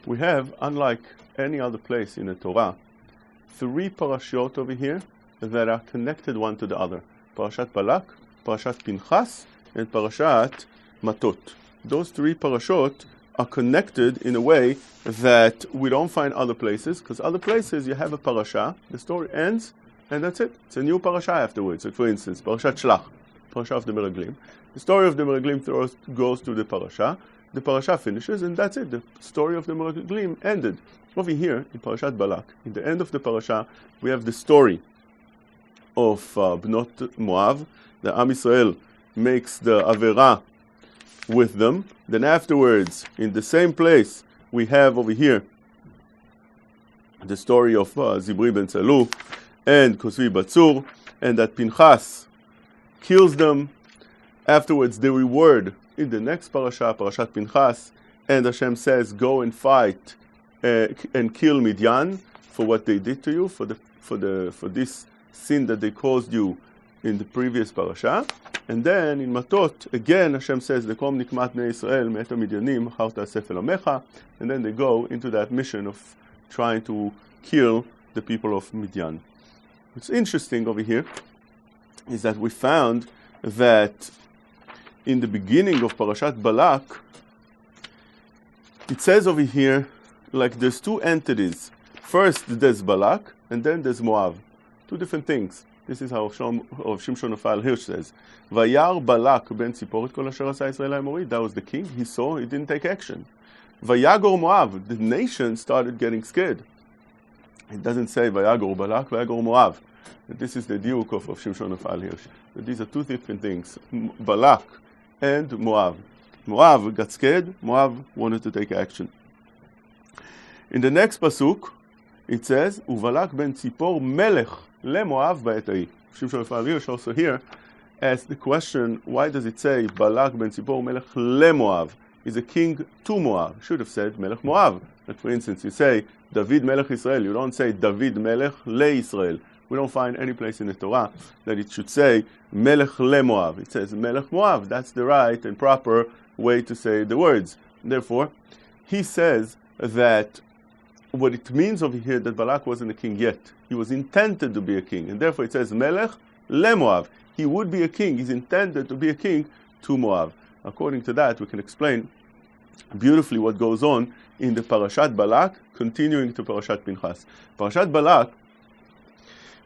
we have, unlike any other place in the Torah, 3 parashot over here that are connected one to the other. Parashat Balak, Parashat Pinchas, and Parashat Matot. Those 3 parashot are connected in a way that we don't find other places, because other places you have a parasha, the story ends, and that's it. It's a new parasha afterwards. Like for instance, Parashat Shlach, Parasha of the Meraglim. The story of the Meraglim goes to the parasha finishes, and that's it. The story of the Meraglim ended. Over here, in Parashat Balak, in the end of the parasha, we have the story of Bnot Moav. The Am Yisrael makes the Avera with them. Then afterwards, in the same place, we have over here the story of Zibri ben Tzalu and Kosvi Batsur, and that Pinchas kills them. Afterwards, the reward in the next parasha, Parashat Pinchas, and Hashem says, go and fight and kill Midian for what they did to you, for this sin that they caused you in the previous parasha. And then in Matot, again Hashem says, Lekom nikmat bnei Yisrael me'et hamidyanim achar ta'aseh el amecha, and then they go into that mission of trying to kill the people of Midian. What's interesting over here is that we found that in the beginning of Parashat Balak, it says over here, like there's 2 entities. First there's Balak, and then there's Moab. 2 different things. This is how Shimshon Raphael Hirsch says. Vayar Balak ben Tzipor kol asher asa Yisrael ha'Amori. That was the king. He saw, he didn't take action. Vayagor Moab. The nation started getting scared. It doesn't say Vayagor Balak, Vayagor Moab. This is the diuk of Shimshon Raphael Hirsch. These are 2 different things. Balak and Moab. Moab got scared. Moab wanted to take action. In the next pasuk, it says, Uvalak ben Tzipor melech leMoav ba'et ha'i. Shimshon Raphael Hirsch also here asks the question, why does it say Balak ben Tzipor melech leMoav? Is a king to Moab. Should have said melech Moab. Like for instance, you say David melech Israel. You don't say David melech leIsrael. We don't find any place in the Torah that it should say melech leMoav. It says melech Moav. That's the right and proper way to say the words. Therefore, he says that what it means over here that Balak wasn't a king yet. He was intended to be a king. And therefore it says melech leMoav. He would be a king. He's intended to be a king to Moab. According to that, we can explain beautifully what goes on in the Parashat Balak, continuing to Parashat Pinchas. Parashat Balak,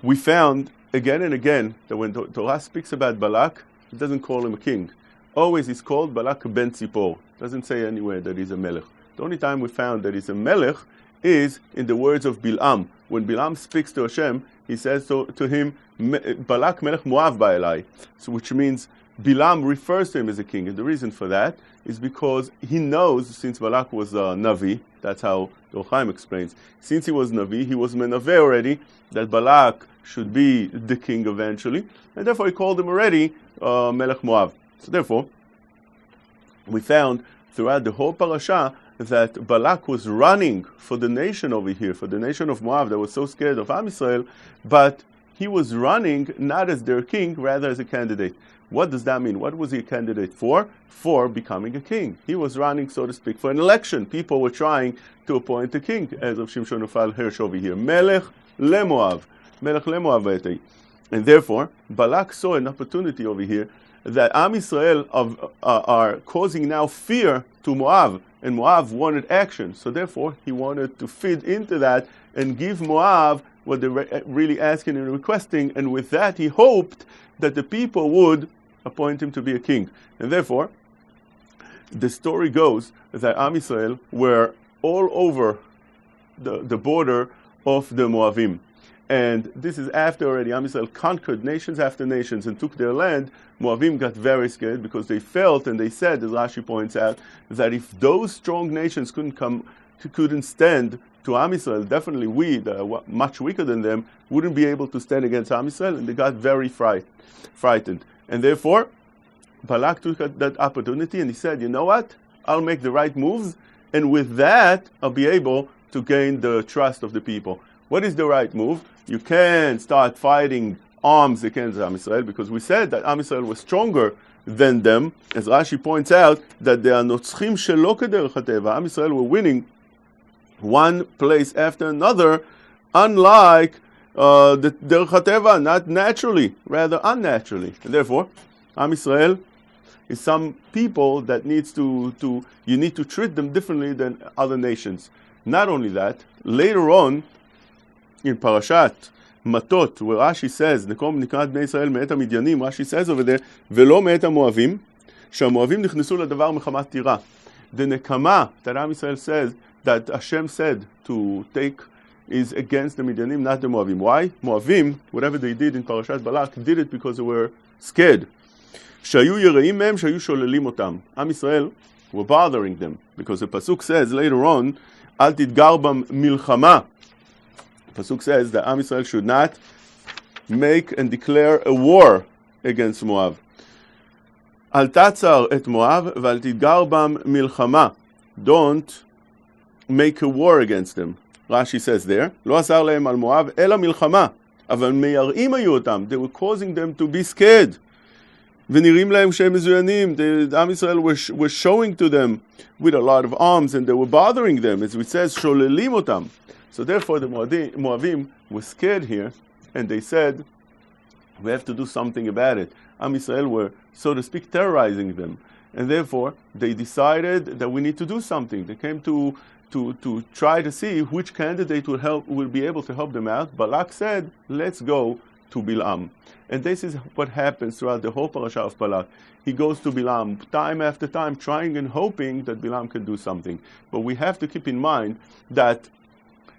we found again and again that when Torah speaks about Balak, it doesn't call him a king. Always he's called Balak ben Tzipor. Doesn't say anywhere that he's a melech. The only time we found that he's a melech is in the words of Bilam. When Bilam speaks to Hashem, he says to him, Balak melech Moav ba'elai. So which means Bilam refers to him as a king. And the reason for that is because he knows, since Balak was a Navi, that's how the Chaim explains, since he was Navi, he was Menaveh already, that Balak should be the king eventually, and therefore he called him already Melech Moav. So therefore, we found throughout the whole parasha that Balak was running for the nation over here, for the nation of Moab that was so scared of Am Yisrael, but he was running not as their king, rather as a candidate. What does that mean? What was he a candidate for? For becoming a king. He was running, so to speak, for an election. People were trying to appoint a king, as of Shimshon Raphael Hirsch over here. Melech leMoav. Melech leMoav ba'et ha'i. And therefore, Balak saw an opportunity over here that Am Yisrael are causing now fear to Moab, and Moab wanted action. So therefore, he wanted to feed into that and give Moab what they're really asking and requesting, and with that he hoped that the people would appoint him to be a king. And therefore, the story goes that Am Yisrael were all over the border of the Moavim. And this is after already Am Yisrael conquered nations after nations and took their land. Moavim got very scared because they felt, and they said, as Rashi points out, that if those strong nations couldn't stand to Am Yisrael, definitely we, much weaker than them, wouldn't be able to stand against Am Yisrael, and they got very frightened. And therefore, Balak took that opportunity and he said, you know what, I'll make the right moves, and with that, I'll be able to gain the trust of the people. What is the right move? You can't start fighting arms against Am Yisrael, because we said that Am Yisrael was stronger than them, as Rashi points out, that they are notzchim shelo kederech hateva. Am Yisrael were winning one place after another, unlike the Derech HaTeva, not naturally, rather unnaturally. And therefore, Am Yisrael is some people that you need to treat them differently than other nations. Not only that, later on in Parashat Matot, where Rashi says, Nekom nikrat bnei Yisrael me'et hamidyanim, Rashi says over there, Velo me'et hamoavim, שהמואבים נכנסו לדבר מחמת טירה. The nekama that Am Yisrael says, that Hashem said to take, is against the Midyanim, not the Moavim. Why? Moavim, whatever they did in Parashat Balak, did it because they were scared. שהיו יראים מהם, שהיו שוללים אותם. Am Yisrael were bothering them, because the Pasuk says later on, אל תתגר בם מלחמה. The Pasuk says that Am Yisrael should not make and declare a war against Moab. אל תצר את מואב ואל תתגר בם מלחמה. Don't make a war against them. Rashi says there, לא אסר להם על מואב אלא מלחמה. אבל מייראים היו אותם. They were causing them to be scared. ונראים להם שהם מזוינים. Am Yisrael were showing to them with a lot of arms, and they were bothering them. As it says, שוללים אותם. So therefore the Moavim were scared here, and they said, we have to do something about it. Am Yisrael were, so to speak, terrorizing them. And therefore, they decided that we need to do something. They came to try to see which candidate will be able to help them out. Balak said, let's go to Bilam. And this is what happens throughout the whole parasha of Balak. He goes to Bilam time after time, trying and hoping that Bilam can do something. But we have to keep in mind that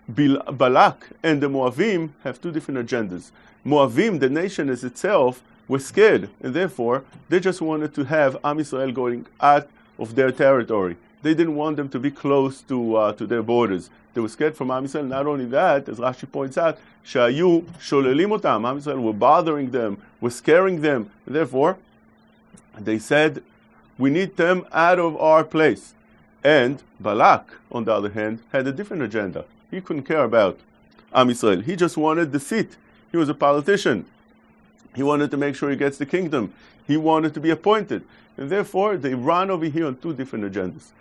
Balak and the Moavim have two different agendas. Moavim, the nation as itself, were scared, and therefore they just wanted to have Am Yisrael going out of their territory. They didn't want them to be close to their borders. They were scared from Am Yisrael. Not only that, as Rashi points out, שהיו שוללים אותם. Am Yisrael were bothering them, were scaring them. Therefore, they said, we need them out of our place. And Balak, on the other hand, had a different agenda. He couldn't care about Am Yisrael. He just wanted the seat. He was a politician. He wanted to make sure he gets the kingdom. He wanted to be appointed. And therefore, they run over here on two different agendas.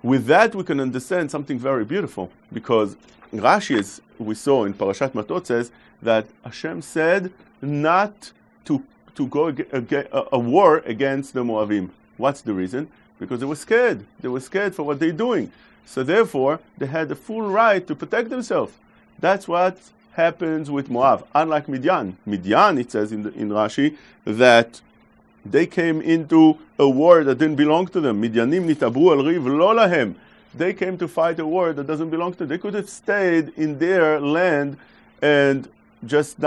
With that, we can understand something very beautiful, because Rashi, as we saw in Parashat Matot, says that Hashem said not to go a war against the Moavim. What's the reason? Because they were scared. They were scared for what they're doing. So therefore, they had the full right to protect themselves. That's what happens with Moab. Unlike Midian. Midian, it says in Rashi, that they came into a war that didn't belong to them. Midyanim nitabu al riv lo lahem. They came to fight a war that doesn't belong to them. They could have stayed in their land and just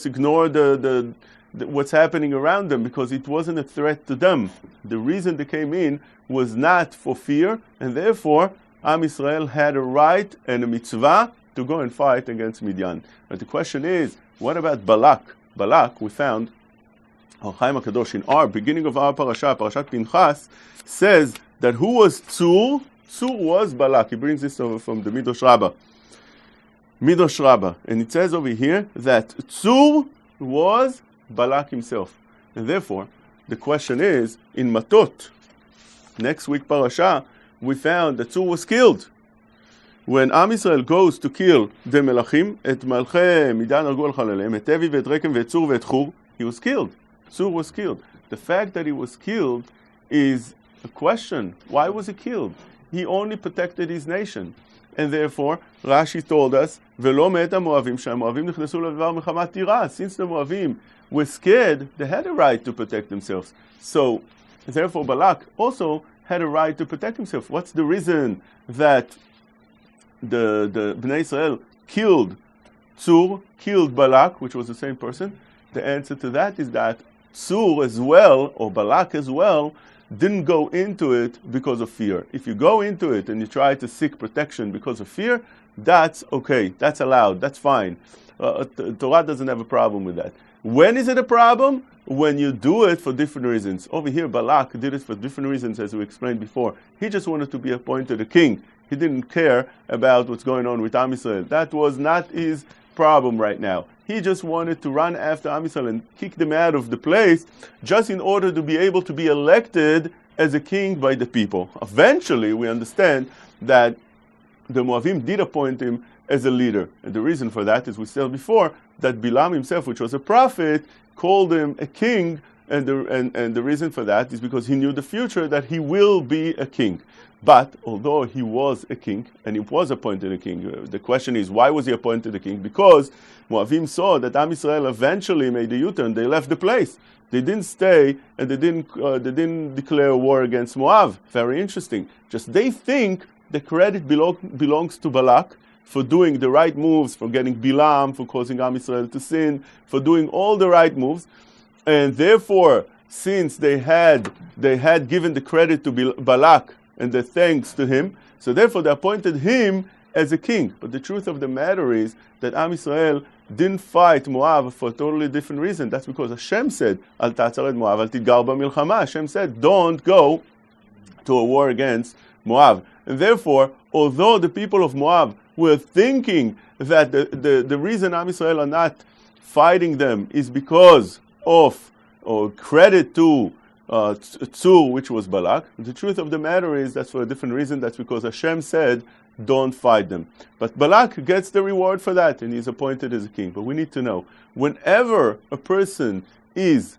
ignore the what's happening around them, because it wasn't a threat to them. The reason they came in was not for fear, and therefore Am Yisrael had a right and a mitzvah to go and fight against Midian. But the question is, what about Balak? Balak, we found, Chaim HaKadosh, in our beginning of our Parashat Pinchas, says that who was Tzur? Tzur was Balak. He brings this over from the Midrash Rabbah. Midrash Rabbah. And it says over here that Tzur was Balak himself. And therefore, the question is, in Matot, next week Parasha, we found that Tzur was killed. When Am Yisrael goes to kill the Melachim, et Malchei Midan Argu al Chalalem, et Evi ve'et Rekem ve'et Tzur ve'et Chur, he was killed. Tzur was killed. The fact that he was killed is a question. Why was he killed? He only protected his nation. And therefore, Rashi told us, Velo me'et HaMoavim, שהMoavim נכנסו לדבר מחמת טירה. Since the Moavim were scared, they had a right to protect themselves. So, therefore, Balak also had a right to protect himself. What's the reason that the Bnei Israel killed Tzur, killed Balak, which was the same person? The answer to that is that Tzur as well, or Balak as well, didn't go into it because of fear. If you go into it and you try to seek protection because of fear, that's okay, that's allowed, that's fine. Torah doesn't have a problem with that. When is it a problem? When you do it for different reasons. Over here, Balak did it for different reasons, as we explained before. He just wanted to be appointed a king. He didn't care about what's going on with Am Yisrael. That was not his problem right now. He just wanted to run after Am Yisrael and kick them out of the place, just in order to be able to be elected as a king by the people. Eventually, we understand that the Moavim did appoint him as a leader. And the reason for that is we said before that Bilam himself, which was a prophet, called him a king, and the reason for that is because he knew the future that he will be a king. But although he was a king, and he was appointed a king, the question is, why was he appointed a king? Because Moavim saw that Am Yisrael eventually made a U-turn. They left the place. They didn't stay, and they didn't declare war against Moab. Very interesting. Just they think the credit belongs to Balak for doing the right moves, for getting Bilam, for causing Am Yisrael to sin, for doing all the right moves. And therefore, since they had given the credit to Balak and the thanks to him, so therefore they appointed him as a king. But the truth of the matter is that Am Yisrael didn't fight Moab for a totally different reason. That's because Hashem said, Al tatzar et Moab, al tidgar b'milchama. Hashem said, don't go to a war against Moab. And therefore, although the people of Moab were thinking that the reason Am Yisrael are not fighting them is because of, or credit to Tzur, which was Balak, the truth of the matter is that's for a different reason. That's because Hashem said, don't fight them. But Balak gets the reward for that, and he's appointed as a king. But we need to know, whenever a person is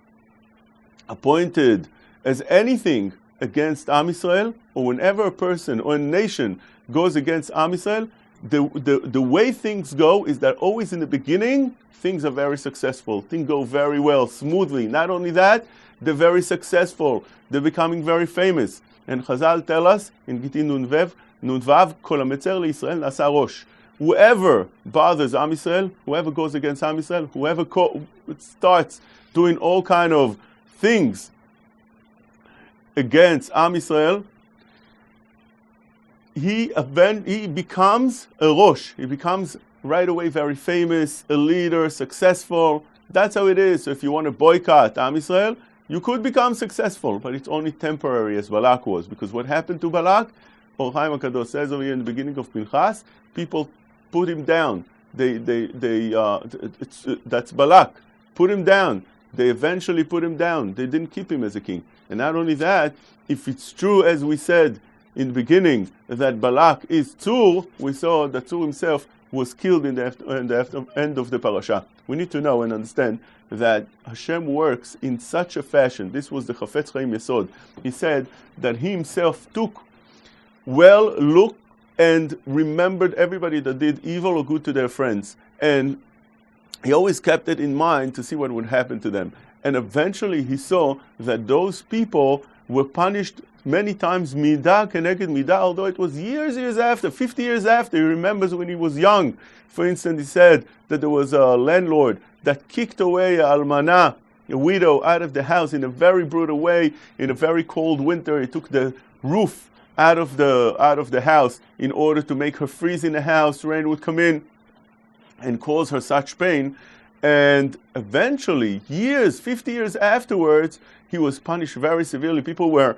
appointed as anything against Am Yisrael, or whenever a person or a nation goes against Am Yisrael, the way things go is that always in the beginning, things are very successful. Things go very well, smoothly. Not only that, they're very successful. They're becoming very famous. And Chazal tell us in Gitin Nunvav, Kol HaMetzer LeYisrael Nasa Rosh. Whoever bothers Am Yisrael, whoever goes against Am Yisrael, whoever starts doing all kind of things against Am Yisrael, he becomes a Rosh. He becomes right away very famous, a leader, successful. That's how it is. So if you want to boycott Am Yisrael, you could become successful, but it's only temporary, as Balak was. Because what happened to Balak, Or Chaim HaKadosh says over here in the beginning of Pinchas, people put him down. That's Balak. Put him down. They eventually put him down. They didn't keep him as a king. And not only that, if it's true, as we said in the beginning, that Balak is Tzur, we saw that Tzur himself was killed in the end of the parasha. We need to know and understand that Hashem works in such a fashion. This was the Chafetz Chaim Yesod. He said that he himself looked and remembered everybody that did evil or good to their friends. And he always kept it in mind to see what would happen to them. And eventually he saw that those people were punished many times, midah keneged midah, although it was years after, 50 years after. He remembers when he was young. For instance, he said that there was a landlord that kicked away a almanah, a widow, out of the house in a very brutal way. In a very cold winter, he took the roof out of the house in order to make her freeze in the house. Rain would come in and cause her such pain. And eventually, 50 years afterwards, he was punished very severely. People were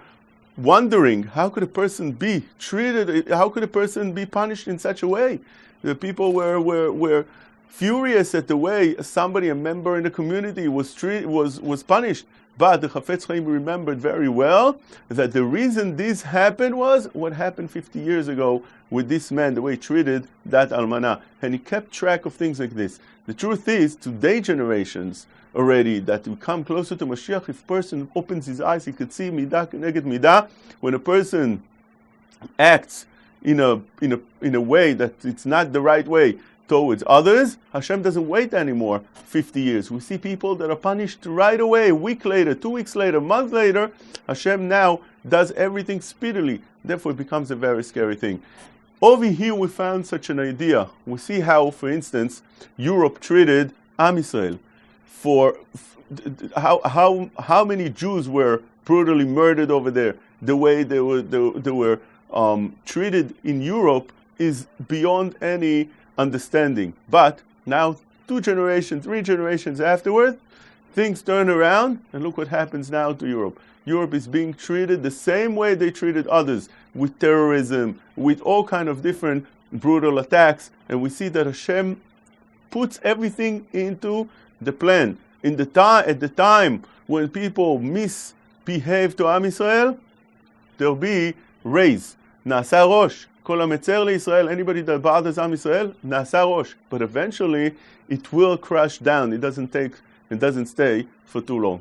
wondering, how could a person be treated, how could a person be punished in such a way? The people were furious at the way a member in the community was punished. But the Chafetz Chaim remembered very well that the reason this happened was what happened 50 years ago with this man, the way he treated that almanah. And he kept track of things like this. The truth is, today generations already, that we come closer to Mashiach, if a person opens his eyes, he could see midah keneged midah. When a person acts in a way that it's not the right way towards others, Hashem doesn't wait anymore 50 years. We see people that are punished right away, a week later, 2 weeks later, a month later. Hashem now does everything speedily. Therefore, it becomes a very scary thing. Over here, we found such an idea. We see how, for instance, Europe treated Am Yisrael. How many Jews were brutally murdered over there. The way they were treated in Europe is beyond any understanding. But now, 2 generations, 3 generations afterward, things turn around, and look what happens now to Europe. Europe is being treated the same way they treated others, with terrorism, with all kind of different brutal attacks, and we see that Hashem puts everything into the plan. At the time when people misbehave to Am Yisrael, there'll be raise. Nasa Rosh. Kol hametzer leYisrael, anybody that bothers Am Yisrael, nasa Rosh. But eventually, it will crash down. It doesn't stay for too long.